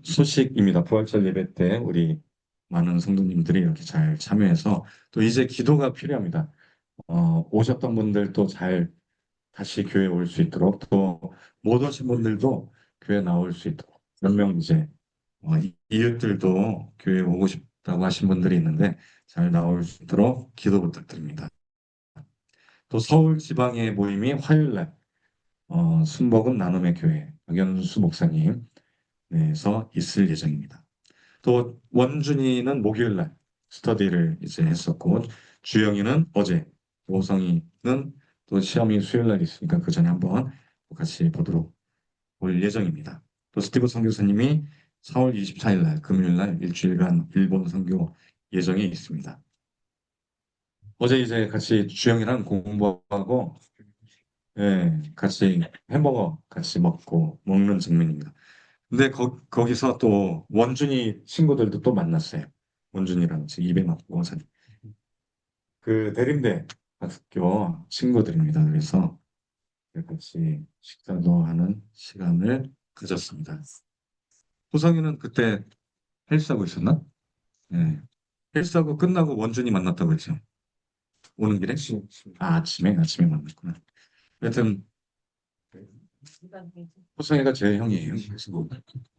소식입니다. 부활절 예배 때 우리 많은 성도님들이 이렇게 잘 참여해서 또 이제 기도가 필요합니다. 오셨던 분들도 잘 다시 교회에 올 수 있도록 또 못 오신 분들도 교회 나올 수 있도록 몇 명 이제 이웃들도 교회에 오고 싶다고 하신 분들이 있는데 잘 나올 수 있도록 기도 부탁드립니다. 또 서울 지방의 모임이 화요일 날 순복음 나눔의 교회 박연수 목사님에서 있을 예정입니다. 또 원준이는 목요일 날 스터디를 이제 했었고 주영이는 어제 오성이는 또 시험이 수요일 날 있으니까 그 전에 한번 같이 보도록 올 예정입니다. 또 스티브 선교사님이 4월 24일 날 금요일 날 일주일간 일본 선교 예정이 있습니다. 어제 이제 같이 주영이랑 공부하고 같이 햄버거 같이 먹는 장면입니다. 근데 거기서 또 원준이 친구들도 또 만났어요. 원준이랑 지금 입에 맞고 그 대림대 학교 친구들입니다. 그래서 같이 식사도 하는 시간을 가졌습니다. 호성이는 그때 헬스하고 있었나? 네. 헬스하고 끝나고 원준이 만났다고 했죠. 오는 길에? 아침에 만났구나. 하여튼 호성이가 제 형이에요.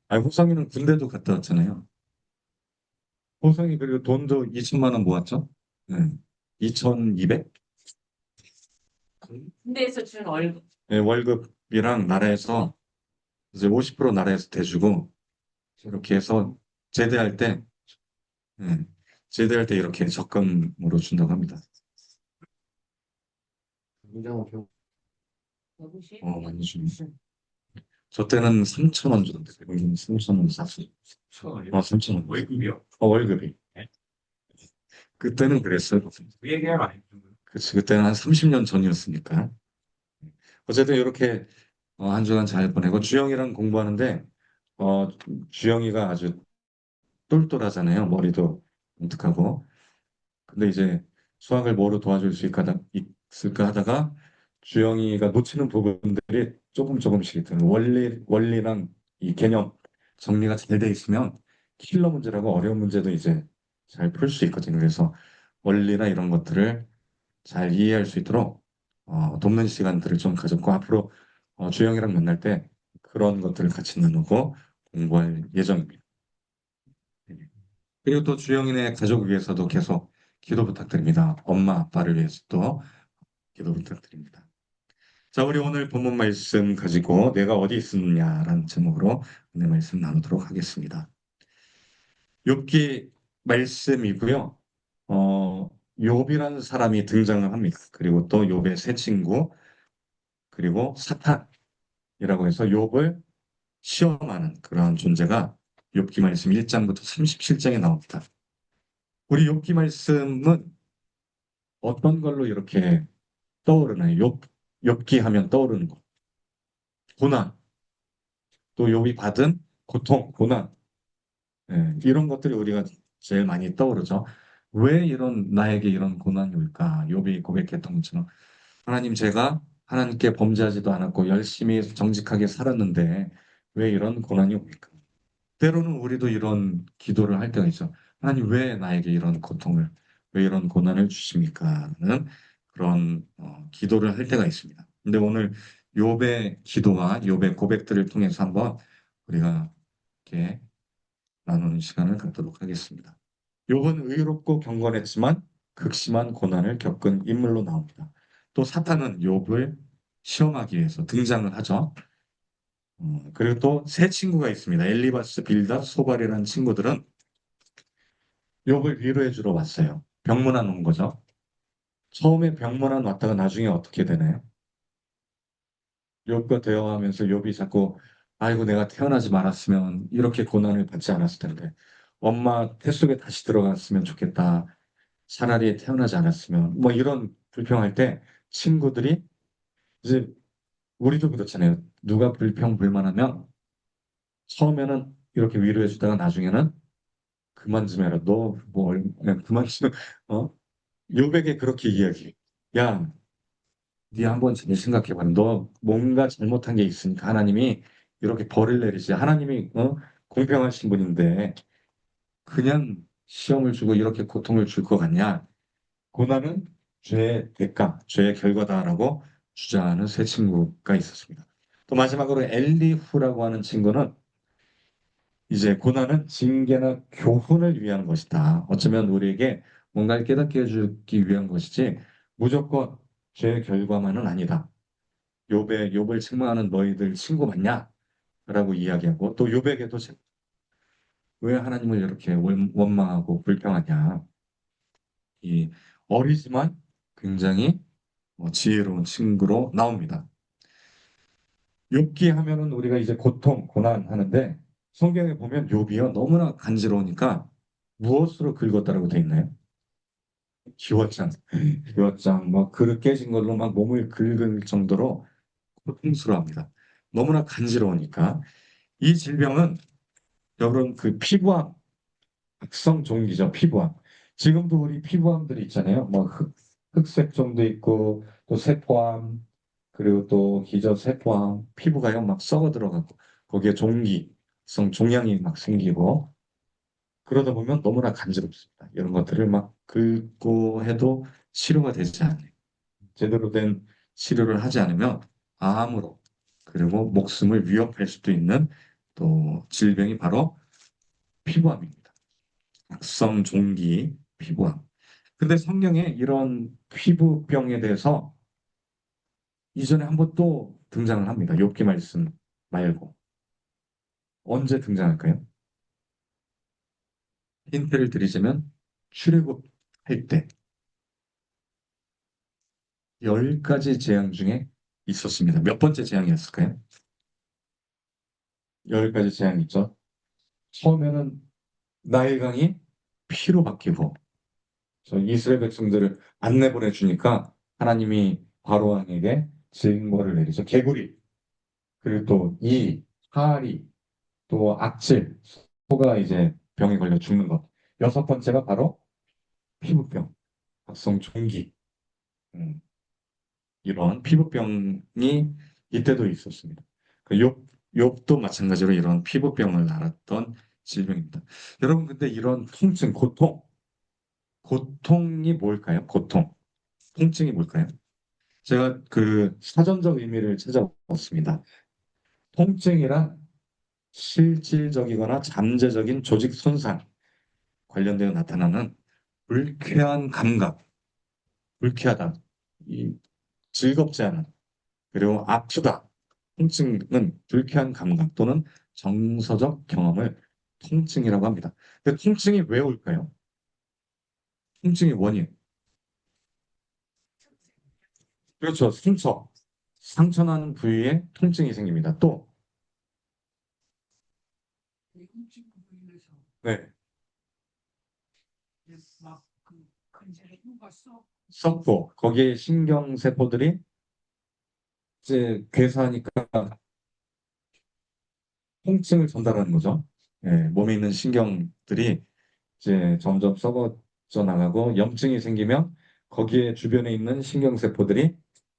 아니 호성이는 군대도 갔다 왔잖아요. 호성이 그리고 돈도 2천만 원 모았죠? 네. 2,200? 군대에서 준 월급. 네, 월급이랑 나라에서 이제 50% 나라에서 대주고 이렇게 해서 제대할 때, 네, 제대할 때 이렇게 적금으로 준다고 합니다. 많이 주네. 저 때는 3천 원 정도. 여기는 3천 원 쌌어요. 3천 원. 월급이요? 월급이. 그때는 그랬어요. 그 얘기가 많이 그치, 그때는 한 30년 전이었으니까. 어쨌든 이렇게 한 주간 잘 보내고 주영이랑 공부하는데 어, 주영이가 아주 똘똘하잖아요. 머리도 독특하고. 근데 이제 수학을 뭐로 도와줄 수 있을까 하다가 주영이가 놓치는 부분들이 조금씩 있더라고요. 원리랑 이 개념 정리가 잘 돼 있으면 킬러 문제라고 어려운 문제도 이제 잘 풀 수 있거든요. 그래서 원리나 이런 것들을 잘 이해할 수 있도록 돕는 시간들을 좀 가졌고 앞으로 주영이랑 만날 때 그런 것들을 같이 나누고 공부할 예정입니다. 네. 그리고 또 주영이네 가족을 위해서도 계속 기도 부탁드립니다. 엄마, 아빠를 위해서도 기도 부탁드립니다. 자, 우리 오늘 본문 말씀 가지고 내가 어디 있었느냐라는 제목으로 오늘 말씀 나누도록 하겠습니다. 욥기 말씀이고요. 어, 욥이라는 사람이 등장을 합니다. 그리고 또 욥의 세 친구, 그리고 사탄이라고 해서 욥을 시험하는 그러한 존재가 욥기 말씀 1장부터 37장에 나옵니다. 우리 욥기 말씀은 어떤 걸로 이렇게 떠오르나요? 욥기 하면 떠오르는 거. 고난, 또 욥이 받은 고통, 고난, 이런 것들이 우리가 제일 많이 떠오르죠. 왜 나에게 이런 고난이 올까? 욥이 고백했던 것처럼 하나님 제가 하나님께 범죄하지도 않았고 열심히 정직하게 살았는데 왜 이런 고난이 옵니까? 때로는 우리도 이런 기도를 할 때가 있죠. 하나님 왜 나에게 이런 고통을, 왜 이런 고난을 주십니까? 라는 그런 기도를 할 때가 있습니다. 근데 오늘 욥의 기도와 욥의 고백들을 통해서 한번 우리가 이렇게 나누는 시간을 갖도록 하겠습니다. 욥은 의롭고 경건했지만 극심한 고난을 겪은 인물로 나옵니다. 또 사탄은 욥을 시험하기 위해서 등장을 하죠. 그리고 또 세 친구가 있습니다. 엘리바스, 빌닷, 소발이라는 친구들은 욥을 위로해 주러 왔어요. 병문안 온 거죠. 처음에 병문안 왔다가 나중에 어떻게 되나요? 욥과 대화하면서 욥이 자꾸 아이고 내가 태어나지 말았으면 이렇게 고난을 받지 않았을 텐데 엄마 태속에 다시 들어갔으면 좋겠다. 차라리 태어나지 않았으면 뭐 이런 불평할 때 친구들이 이제 우리도 그렇잖아요. 누가 불평불만하면 처음에는 이렇게 위로해 주다가 나중에는 그만 좀 해라. 너 뭐 그만 좀 어? 요백에 그렇게 이야기. 야, 네 한번 잘 생각해봐. 너 뭔가 잘못한 게 있으니까 하나님이 이렇게 벌을 내리지. 하나님이 공평하신 분인데 그냥 시험을 주고 이렇게 고통을 줄 것 같냐? 고난은 죄의 대가, 죄의 결과다라고 주장하는 세 친구가 있었습니다. 또 마지막으로 엘리후라고 하는 친구는 이제 고난은 징계나 교훈을 위한 것이다. 어쩌면 우리에게 뭔가를 깨닫게 해주기 위한 것이지 무조건 죄의 결과만은 아니다. 욥을 책망하는 너희들 친구 맞냐? 라고 이야기하고 또 욥에게도 왜 하나님을 이렇게 원망하고 불평하냐? 이 어리지만 굉장히 지혜로운 친구로 나옵니다. 욥기 하면은 우리가 이제 고통, 고난 하는데 성경에 보면 욥이요 너무나 간지러우니까 무엇으로 긁었다라고 돼 있나요? 기워장, 기워장, 막 그릇 깨진 걸로 막 몸을 긁을 정도로 고통스러워합니다. 너무나 간지러우니까 이 질병은 여러분 그 피부암, 악성 종기죠 피부암. 지금도 우리 피부암들이 있잖아요. 뭐 흑색종도 있고 또 세포암 그리고 또 기저세포암 피부가요 막 썩어 들어가고 거기에 종기성 종양이 막 생기고 그러다 보면 너무나 간지럽습니다. 이런 것들을 막 긁고 해도 치료가 되지 않아요. 제대로 된 치료를 하지 않으면 암으로 그리고 목숨을 위협할 수도 있는 또 질병이 바로 피부암입니다. 악성 종기 피부암. 근데 성경에 이런 피부병에 대해서 이전에 한 번 또 등장을 합니다. 욥기 말씀 말고. 언제 등장할까요? 힌트를 드리자면 출애굽할 때 10가지 재앙 중에 있었습니다. 몇 번째 재앙이었을까요? 10가지 재앙이 있죠. 처음에는 나일강이 피로 바뀌고 저 이스라엘 백성들을 안 내보내 주니까 하나님이 바로 왕에게 징벌을 내리죠. 개구리 그리고 또 하리 또 악질 소가 이제 병에 걸려 죽는 것. 여섯 번째가 바로 피부병, 악성 종기 음, 이런 피부병이 이때도 있었습니다. 그 욥도 마찬가지로 이런 피부병을 앓았던 질병입니다. 여러분 근데 이런 통증, 고통이 뭘까요? 통증이 뭘까요? 제가 그 사전적 의미를 찾아봤습니다. 통증이란 실질적이거나 잠재적인 조직 손상 관련되어 나타나는 불쾌한 감각, 불쾌하다, 이 즐겁지 않은, 그리고 아프다. 통증은 불쾌한 감각 또는 정서적 경험을 통증이라고 합니다. 근데 통증이 왜 올까요? 통증의 원인. 그렇죠. 상처나는 부위에 통증이 생깁니다. 또, 네, 썩고, 거기에 신경세포들이 이제 괴사하니까 통증을 전달하는 거죠. 예, 몸에 있는 신경들이 이제 점점 썩어져 나가고 염증이 생기면 거기에 주변에 있는 신경세포들이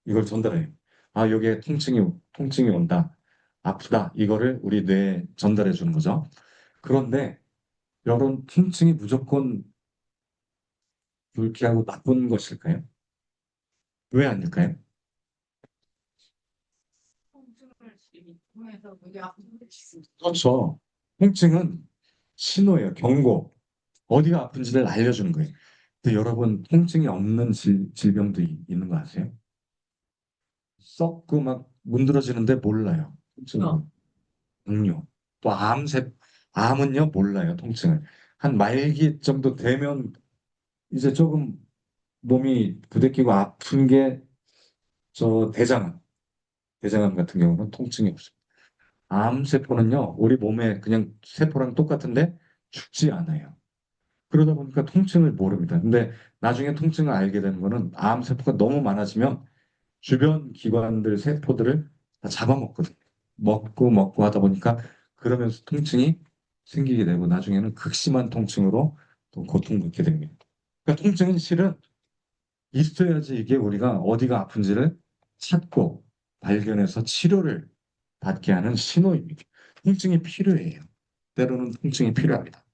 이걸 전달해요. 아, 여기에 통증이 온다. 아프다. 이거를 우리 뇌에 전달해 주는 거죠. 그런데 이런 통증이 무조건 불쾌하고 나쁜 것일까요? 왜 아닐까요? 그렇죠. 통증은 신호예요. 경고. 어디가 아픈지를 알려주는 거예요. 근데 여러분, 통증이 없는 질병도 있는 거 아세요? 썩고 막 문드러지는데 몰라요. 통증은. 당뇨. 또 암은요, 몰라요. 통증을. 한 말기 정도 되면 이제 조금 몸이 부대끼고 아픈 게 저 대장암 같은 경우는 통증이 없어요. 암세포는요, 우리 몸에 그냥 세포랑 똑같은데 죽지 않아요. 그러다 보니까 통증을 모릅니다. 근데 나중에 통증을 알게 되는 거는 암세포가 너무 많아지면 주변 기관들 세포들을 다 잡아먹거든요. 먹고 하다 보니까 그러면서 통증이 생기게 되고 나중에는 극심한 통증으로 또 고통받게 됩니다. 그러니까 통증은 실은 있어야지 이게 우리가 어디가 아픈지를 찾고 발견해서 치료를 받게 하는 신호입니다. 통증이 필요해요. 때로는 통증이 필요합니다.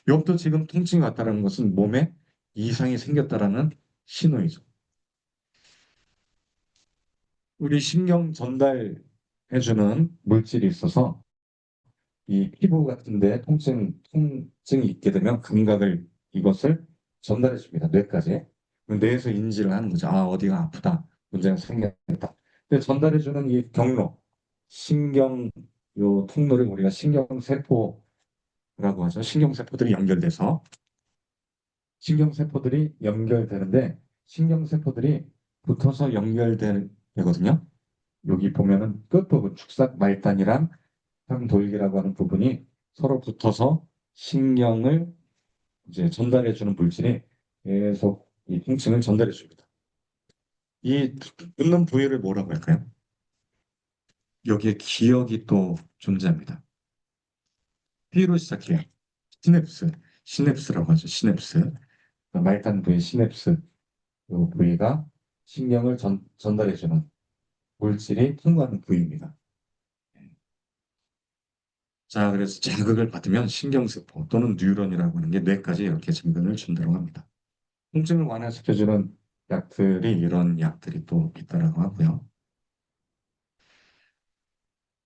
이것도 지금 통증이 왔다는 것은 몸에 이상이 생겼다라는 신호이죠. 우리 신경 전달해주는 물질이 있어서 이 피부 같은데 통증이 있게 되면 감각을 이것을 전달해 줍니다. 뇌까지. 뇌에서 인지를 하는 거죠. 아, 어디가 아프다. 문제가 생겼다. 근데 전달해 주는 이 경로, 신경, 요 통로를 우리가 신경세포라고 하죠. 신경세포들이 연결되는데, 신경세포들이 붙어서 연결되거든요. 여기 보면은 끝부분, 축삭 말단이랑 상돌기라고 하는 부분이 서로 붙어서 신경을 이제 전달해주는 물질이 계속 이 통증을 전달해 줍니다. 이 뚫는 부위를 뭐라고 할까요? 여기에 기억이 또 존재합니다. P로 시작해요. 시냅스, 시냅스라고 하죠. 시냅스. 말단 부위 시냅스 이 부위가 신경을 전달해주는 물질이 통과하는 부위입니다. 자, 그래서 자극을 받으면 신경세포 또는 뉴런이라고 하는 게 뇌까지 이렇게 전달을 준다고 합니다. 통증을 완화시켜주는 약들이 이런 약들이 또 있다라고 하고요.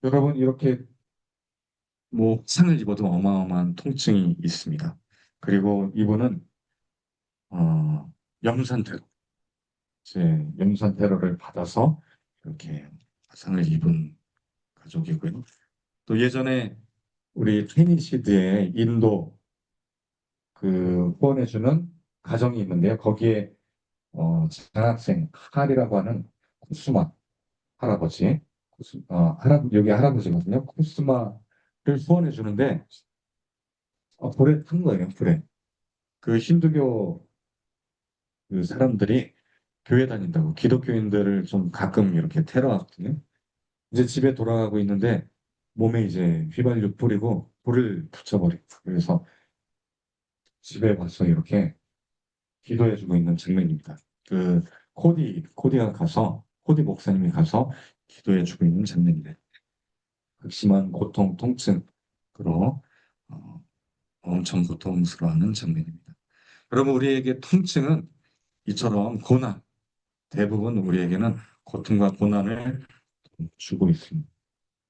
여러분 이렇게 뭐 상을 입어도 어마어마한 통증이 있습니다. 그리고 이분은 염산 테러, 이제 염산 테러를 받아서 이렇게 상을 입은 가족이고요. 또 예전에 우리 테니시드에 인도 그 후원해주는 가정이 있는데요. 거기에 장학생 칼이라고 하는 쿠스마 할아버지, 여기 할아버지거든요. 쿠스마를 후원해 주는데, 불에 탄 거예요, 불에. 그 힌두교 그 사람들이 교회 다닌다고, 기독교인들을 좀 가끔 이렇게 테러하거든요. 이제 집에 돌아가고 있는데, 몸에 이제 휘발유 뿌리고, 불을 붙여버리고, 그래서 집에 와서 이렇게 기도해주고 있는 장면입니다. 그, 코디 목사님이 가서 기도해주고 있는 장면인데, 극심한 고통, 통증으로 어, 엄청 고통스러워하는 장면입니다. 여러분, 우리에게 통증은 이처럼 고난, 대부분 우리에게는 고통과 고난을 주고 있습니다.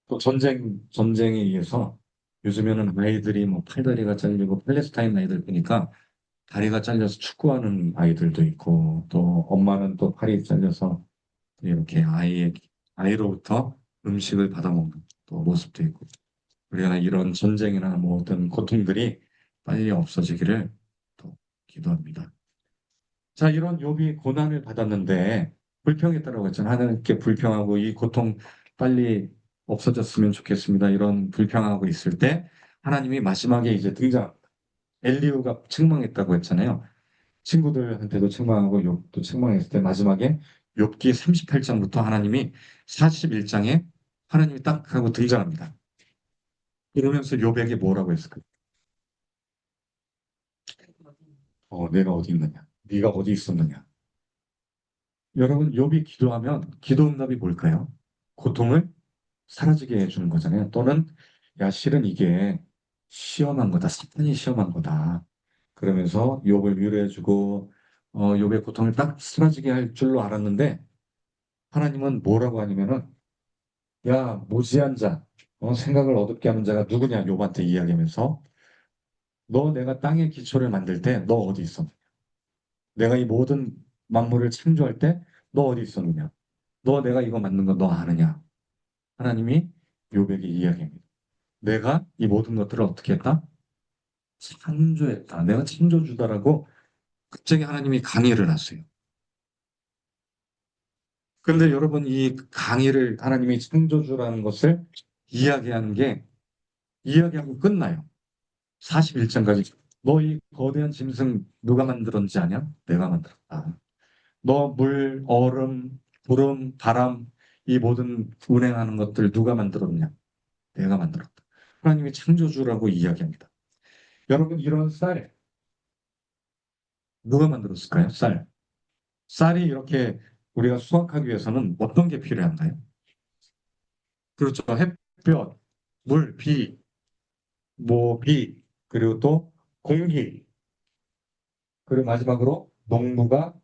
또 전쟁에 의해서 요즘에는 아이들이 뭐 팔다리가 잘리고 팔레스타인 아이들 보니까 다리가 잘려서 축구하는 아이들도 있고 또 엄마는 또 팔이 잘려서 이렇게 아이로부터 음식을 받아먹는 또 모습도 있고 우리가 이런 전쟁이나 뭐 어떤 고통들이 빨리 없어지기를 또 기도합니다. 자, 이런 욥이 고난을 받았는데 불평했다라고 했잖아요. 하나님께 불평하고 이 고통 빨리 없어졌으면 좋겠습니다. 이런 불평하고 있을 때 하나님이 마지막에 이제 엘리후가 책망했다고 했잖아요. 친구들한테도 책망하고 욥도 책망했을 때 마지막에 욥기 38장부터 하나님이 41장에 하나님이 딱 하고 등장합니다. 이러면서 욥에게 뭐라고 했을까요? 내가 어디 있느냐? 네가 어디 있었느냐? 여러분, 욥이 기도하면 기도 응답이 뭘까요? 고통을 사라지게 해주는 거잖아요. 또는 야, 실은 이게 시험한 거다. 사탄이 시험한 거다. 그러면서 욥을 위로해주고 욥의 고통을 딱 사라지게 할 줄로 알았는데 하나님은 뭐라고 하냐면은 야, 무지한 자, 생각을 어둡게 하는 자가 누구냐? 욥한테 이야기하면서 너 내가 땅의 기초를 만들 때 너 어디 있었느냐? 내가 이 모든 만물을 창조할 때 너 어디 있었느냐? 너 내가 이거 만든 거 너 아느냐? 하나님이 욥에게 이야기합니다. 내가 이 모든 것들을 어떻게 했다? 창조했다. 내가 창조주다라고 갑자기 하나님이 강의를 하세요. 근데 여러분 이 강의를 하나님이 창조주라는 것을 이야기하는 게 이야기하고 끝나요. 41장까지. 너 이 거대한 짐승 누가 만들었는지 아냐? 내가 만들었다. 너 물, 얼음, 구름, 바람 이 모든 운행하는 것들 누가 만들었냐? 내가 만들었다. 하나님이 창조주라고 이야기합니다. 여러분 이런 쌀 누가 만들었을까요? 쌀. 쌀이 이렇게 우리가 수확하기 위해서는 어떤 게 필요한가요? 그렇죠. 햇볕, 물, 비. 뭐 비, 그리고 또 공기, 그리고 마지막으로 농부가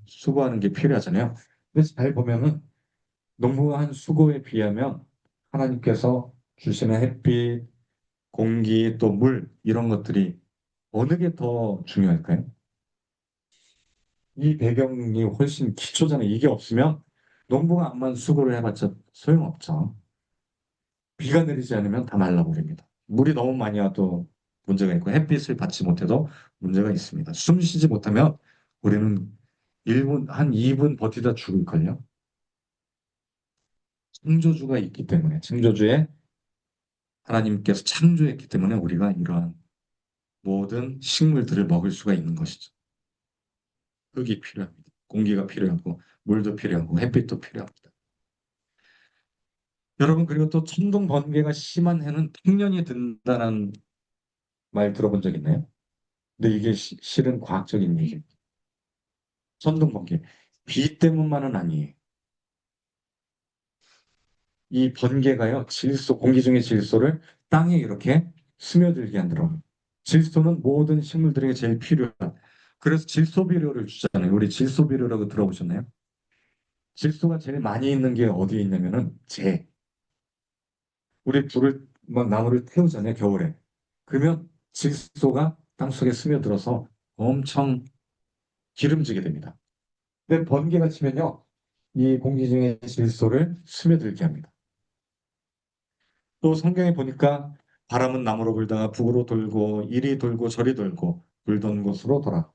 수고하는 게 필요하잖아요. 그래서 잘 보면은 농부가 한 수고에 비하면 하나님께서 주시는 햇빛, 공기, 또 물 이런 것들이 어느 게 더 중요할까요? 이 배경이 훨씬 기초잖아요. 이게 없으면 농부가 암만 수고를 해봤자 소용없죠. 비가 내리지 않으면 다 말라버립니다. 물이 너무 많이 와도 문제가 있고 햇빛을 받지 못해도 문제가 있습니다. 숨 쉬지 못하면 우리는 1분, 한 2분 버티다 죽을걸요. 창조주가 있기 때문에, 창조주에 하나님께서 창조했기 때문에 우리가 이러한 모든 식물들을 먹을 수가 있는 것이죠. 흙이 필요합니다. 공기가 필요하고, 물도 필요하고, 햇빛도 필요합니다. 여러분, 그리고 또 천둥 번개가 심한 해는 풍년이 든다는 말 들어본 적 있나요? 근데 이게 실은 과학적인 얘기입니다. 천둥 번개. 비 때문만은 아니에요. 이 번개가요, 공기 중의 질소를 땅에 이렇게 스며들게 한다고. 질소는 모든 식물들에게 제일 필요한. 그래서 질소 비료를 주잖아요. 우리 질소 비료라고 들어보셨나요? 질소가 제일 많이 있는 게 어디에 있냐면은 우리 막 나무를 태우잖아요, 겨울에. 그러면 질소가 땅속에 스며들어서 엄청 기름지게 됩니다. 근데 번개가 치면요, 이 공기 중의 질소를 스며들게 합니다. 또 성경에 보니까 바람은 남으로 불다가 북으로 돌고 이리 돌고 저리 돌고 불던 곳으로 돌아.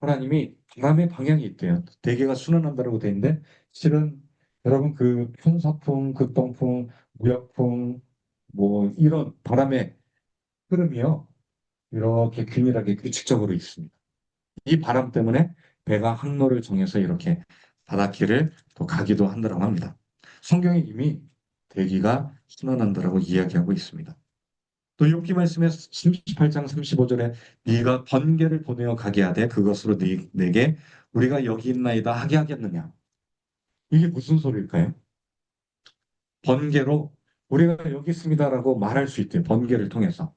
하나님이 바람의 방향이 있대요. 대개가 순환한다고 돼 있는데 실은 여러분 그 편서풍, 극동풍, 무역풍 뭐 이런 바람의 흐름이요. 이렇게 균일하게 규칙적으로 있습니다. 이 바람 때문에 배가 항로를 정해서 이렇게 바닷길을 또 가기도 한다고 합니다. 성경에 이미 대기가 순환한다라고 이야기하고 있습니다. 또 욥기 말씀에 38장 35절에 네가 번개를 보내어 가게 하되 그것으로 내게 우리가 여기 있나이다 하게 하겠느냐. 이게 무슨 소리일까요? 번개로 우리가 여기 있습니다라고 말할 수 있대요. 번개를 통해서.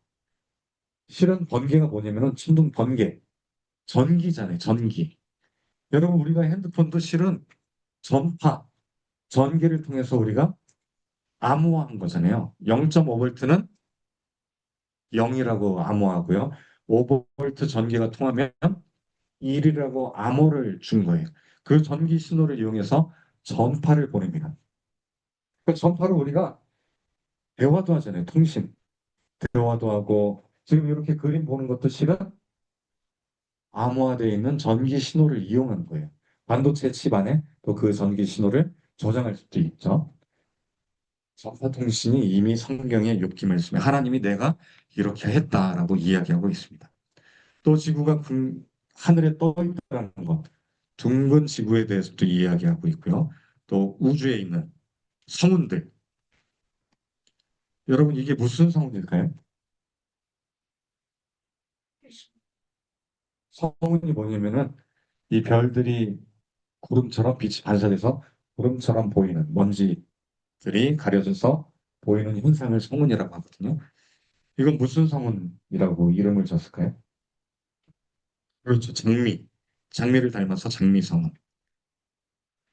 실은 번개가 뭐냐면은 천둥 번개, 전기잖아요. 전기. 여러분 우리가 핸드폰도 실은 전파, 전기를 통해서 우리가 암호화한 거잖아요. 0.5볼트는 0이라고 암호하고요. 5볼트 전기가 통하면 1이라고 암호를 준 거예요. 그 전기 신호를 이용해서 전파를 보냅니다. 그 전파를 우리가 대화도 하잖아요. 통신. 대화도 하고 지금 이렇게 그림 보는 것도 실은 암호화되어 있는 전기 신호를 이용한 거예요. 반도체 칩 안에 또 그 전기 신호를 저장할 수도 있죠. 전파 통신이 이미 성경의 욥기 말씀에 하나님이 내가 이렇게 했다라고 이야기하고 있습니다. 또 지구가 하늘에 떠 있다는 것, 둥근 지구에 대해서도 이야기하고 있고요. 또 우주에 있는 성운들. 여러분 이게 무슨 성운일까요? 성운이 뭐냐면은 이 별들이 구름처럼 빛이 반사돼서 구름처럼 보이는 먼지들이 가려져서 보이는 현상을 성운이라고 하거든요. 이건 무슨 성운이라고 이름을 줬을까요? 그렇죠. 장미를 닮아서 장미성운.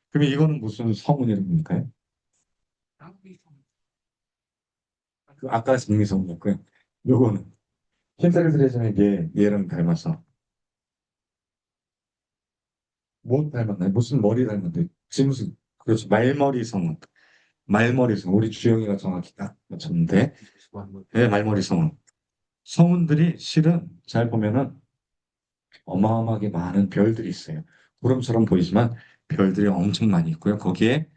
그러면 이거는 무슨 성운 이름일까요? 그 아까 장미성운이었고요. 요거는 힌트를 드리자면 이게 얘랑 닮아서 뭐 닮았나요? 무슨 머리 닮았는데 무슨 그렇죠. 말머리 성운. 말머리 성운. 우리 주영이가 정확히 딱 맞췄는데 네, 말머리 성운. 성운들이 실은 잘 보면은 어마어마하게 많은 별들이 있어요. 구름처럼 보이지만 별들이 엄청 많이 있고요. 거기에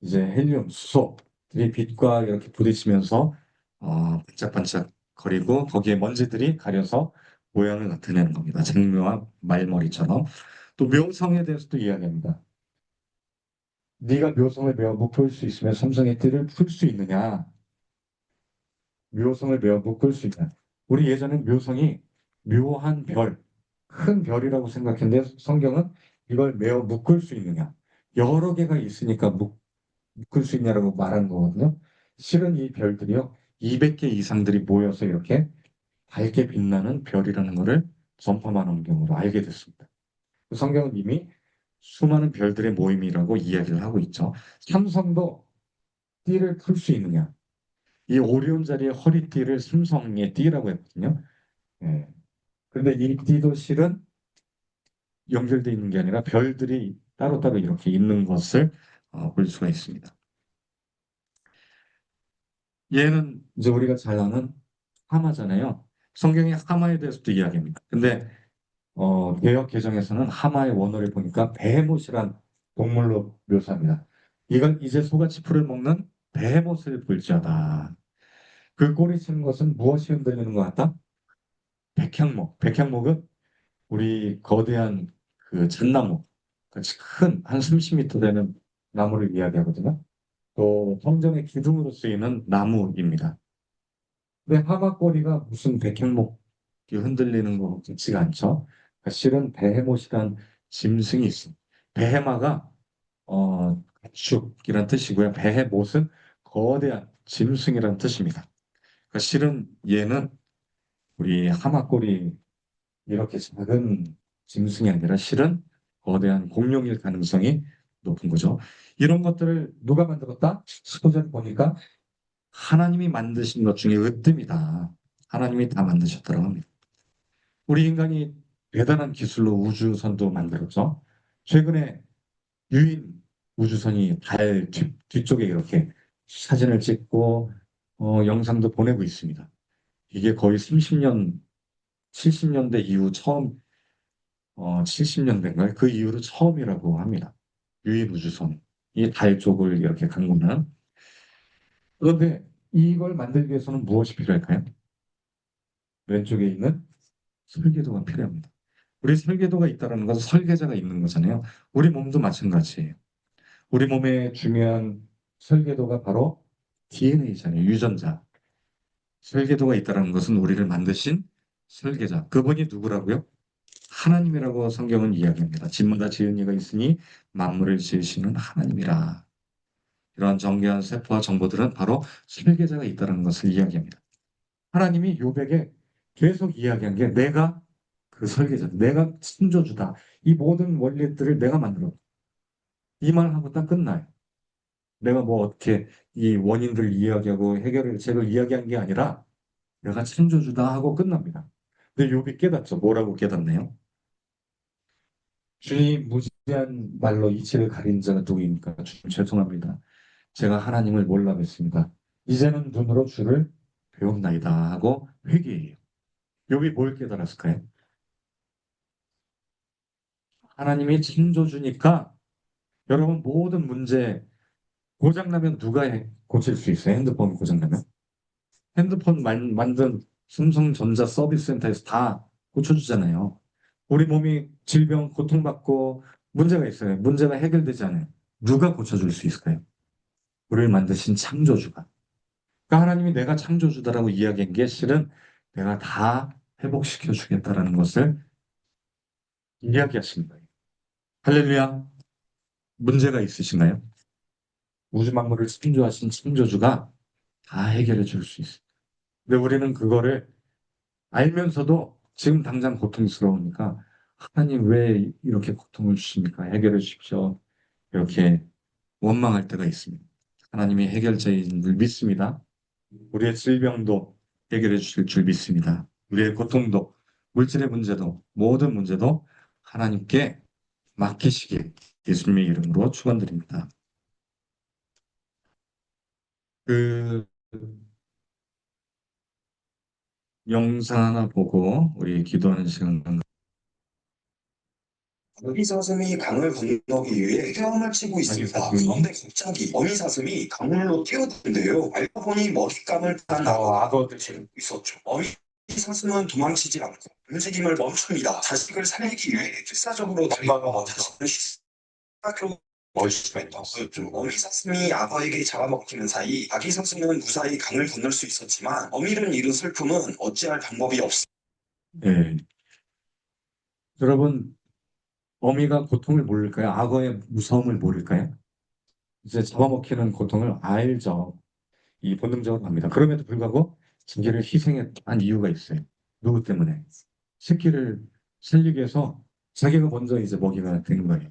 이제 헬륨, 수소들이 빛과 이렇게 부딪히면서 반짝반짝 거리고 거기에 먼지들이 가려서 모양을 나타내는 겁니다. 장미와 말머리처럼. 또 묘성에 대해서도 이야기합니다. 네가 묘성을 메어 묶을 수 있으면 삼성의 띠를 풀 수 있느냐? 묘성을 메어 묶을 수 있냐? 우리 예전에 묘성이 묘한 별, 큰 별이라고 생각했는데 성경은 이걸 메어 묶을 수 있느냐? 여러 개가 있으니까 묶을 수 있냐라고 말하는 거거든요. 실은 이 별들이요. 200개 이상들이 모여서 이렇게 밝게 빛나는 별이라는 것을 전파만 환경으로 알게 됐습니다. 그 성경은 이미 수많은 별들의 모임이라고 이야기를 하고 있죠. 삼성도 띠를 풀 수 있느냐? 이 오리온 자리의 허리띠를 삼성의 띠라고 했거든요. 예. 그런데 이 띠도 실은 연결되어 있는 게 아니라 별들이 따로따로 이렇게 있는 것을 볼 수가 있습니다. 얘는 이제 우리가 잘 아는 하마잖아요. 성경이 하마에 대해서도 이야기합니다. 근데 개역 개정에서는 하마의 원어를 보니까 베헤못이란 동물로 묘사합니다. 이건 이제 소같이 풀을 먹는 베헤못을 볼지어다. 그 꼬리 치는 것은 무엇이 흔들리는 것 같다? 백향목. 백향목은 우리 거대한 그 잣나무, 같이 큰 한 30m 되는 나무를 이야기하거든요. 또 성전의 기둥으로 쓰이는 나무입니다. 근데 하마꼬리가 무슨 백향목이 흔들리는 것 같지가 않죠. 실은 베헤못이란 짐승이 있습니다. 베헤마가 가축이란 뜻이고요. 베헤못은 거대한 짐승이란 뜻입니다. 실은 얘는 우리 하마꼬리 이렇게 작은 짐승이 아니라 실은 거대한 공룡일 가능성이 높은 거죠. 이런 것들을 누가 만들었다? 소절 보니까 하나님이 만드신 것 중에 으뜸이다. 하나님이 다 만드셨다고 합니다. 우리 인간이 대단한 기술로 우주선도 만들었죠. 최근에 유인 우주선이 달 뒤쪽에 이렇게 사진을 찍고 영상도 보내고 있습니다. 이게 거의 30년, 70년대 이후 처음 70년대인가요? 그 이후로 처음이라고 합니다. 유인 우주선. 이 달 쪽을 이렇게 간 거는. 그런데 이걸 만들기 위해서는 무엇이 필요할까요? 왼쪽에 있는 설계도가 필요합니다. 우리 설계도가 있다는 것은 설계자가 있는 거잖아요. 우리 몸도 마찬가지예요. 우리 몸의 중요한 설계도가 바로 DNA잖아요. 유전자. 설계도가 있다는 것은 우리를 만드신 설계자. 그분이 누구라고요? 하나님이라고 성경은 이야기합니다. 집마다 지은 이가 있으니 만물을 지으시는 하나님이라. 이러한 정교한 세포와 정보들은 바로 설계자가 있다는 것을 이야기합니다. 하나님이 요백에 계속 이야기한 게 내가 그 설계자, 내가 창조주다. 이 모든 원리들을 내가 만들었다. 이 말하고 딱 끝나요. 내가 뭐 어떻게 이 원인들 이야기하고 해결의 책을 이야기한 게 아니라 내가 창조주다 하고 끝납니다. 근데 욥이 깨닫죠. 뭐라고 깨닫네요? 주님 무지한 말로 이치를 가린 자가 누구입니까? 주님 죄송합니다. 제가 하나님을 몰라 뵀습니다. 이제는 눈으로 주를 배웠나이다 하고 회개해요. 욥이 뭘 깨달았을까요? 하나님이 창조주니까 여러분 모든 문제 고장나면 누가 고칠 수 있어요? 핸드폰 고장나면? 핸드폰 만든 삼성전자 서비스 센터에서 다 고쳐주잖아요. 우리 몸이 질병, 고통받고 문제가 있어요. 문제가 해결되지 않아요. 누가 고쳐줄 수 있을까요? 우리를 만드신 창조주가. 그러니까 하나님이 내가 창조주다라고 이야기한 게 실은 내가 다 회복시켜 주겠다라는 것을 이야기하신 거예요. 할렐루야. 문제가 있으신가요? 우주 만물을 창조하신 창조주가 다 해결해 줄 수 있어요. 근데 우리는 그거를 알면서도 지금 당장 고통스러우니까 하나님 왜 이렇게 고통을 주십니까? 해결해 주십시오. 이렇게 원망할 때가 있습니다. 하나님이 해결자인 줄 믿습니다. 우리의 질병도 해결해 주실 줄 믿습니다. 우리의 고통도, 물질의 문제도, 모든 문제도 하나님께 맡기시길 예수님의 이름으로 축원드립니다. 그 영상 하나 보고 우리 기도하는 시간 어미사슴이 강을 건너기 위해 헤엄을 치고 있습니다. 그런데 갑자기 어미사슴이 강물로 뛰어드는데요. 알고 보니 먹잇감을 딴 악어들이 있었죠. 어미사슴은 도망치지 않고 움직임을 멈춥니다. 자식을 살리기 위해 필사적으로 달려가 자신을 시각으로 멋있었죠. 어미사슴이 악어에게 잡아먹히는 사이 아기사슴은 무사히 강을 건널 수 있었지만 어미를 잃은 슬픔은 어찌할 방법이 없습니다. 네. 여러분 어미가 고통을 모를까요? 악어의 무서움을 모를까요? 이제 잡아먹히는 고통을 알죠. 이 본능적으로 합니다. 그럼에도 불구하고 자기를 희생한 이유가 있어요. 누구 때문에? 새끼를 살리기 위해서 자기가 먼저 이제 먹이가 되는 거예요.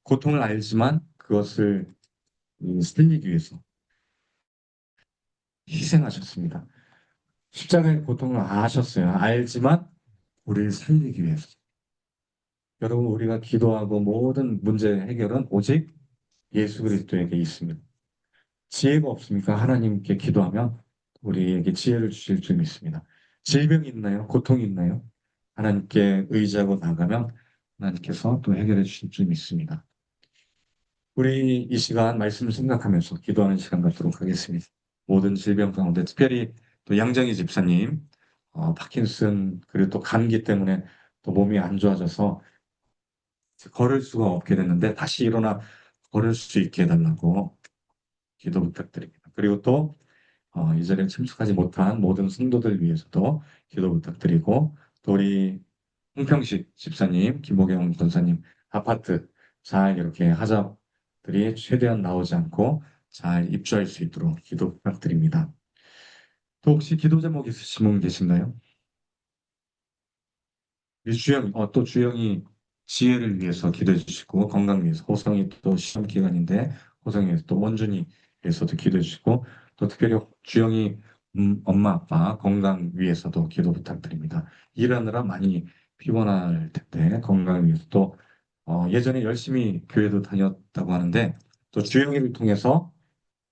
고통을 알지만 그것을 살리기 위해서 희생하셨습니다. 십자가의 고통을 아셨어요. 알지만 우리를 살리기 위해서. 여러분, 우리가 기도하고 모든 문제 해결은 오직 예수 그리스도에게 있습니다. 지혜가 없습니까? 하나님께 기도하면 우리에게 지혜를 주실 줄 믿습니다. 질병이 있나요? 고통이 있나요? 하나님께 의지하고 나가면 하나님께서 또 해결해 주실 줄 믿습니다. 우리 이 시간 말씀을 생각하면서 기도하는 시간 갖도록 하겠습니다. 모든 질병 가운데 특별히 또 양정희 집사님, 파킨슨 그리고 또 감기 때문에 또 몸이 안 좋아져서 걸을 수가 없게 됐는데 다시 일어나 걸을 수 있게 해달라고 기도 부탁드립니다. 그리고 또 이 자리에 참석하지 못한 모든 성도들 위해서도 기도 부탁드리고 또 우리 홍평식 집사님, 김보경 권사님 아파트 잘 이렇게 하자들이 최대한 나오지 않고 잘 입주할 수 있도록 기도 부탁드립니다. 또 혹시 기도 제목 있으신 분 계신가요? 우리 주영, 또 주영이 지혜를 위해서 기도해 주시고 건강 위해서 호성이 또 시험 기간인데 호성이 위해서 또 원준이 위해서도 기도해 주시고 또 특별히 주영이 엄마 아빠 건강 위해서도 기도 부탁드립니다. 일하느라 많이 피곤할 텐데 건강을 위해서 또 예전에 열심히 교회도 다녔다고 하는데 또 주영이를 통해서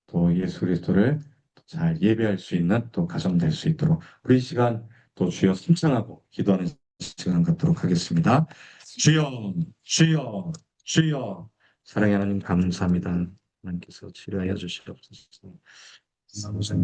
또 예수 그리스도를 잘 예배할 수 있는 또 가정 될 수 있도록 우리 시간 또 주여 순창하고 기도하는 시간 갖도록 하겠습니다. 주여, 주여, 주여, 사랑의 하나님 감사합니다. 하나님께서 치료하여 주시옵소서. 아버지,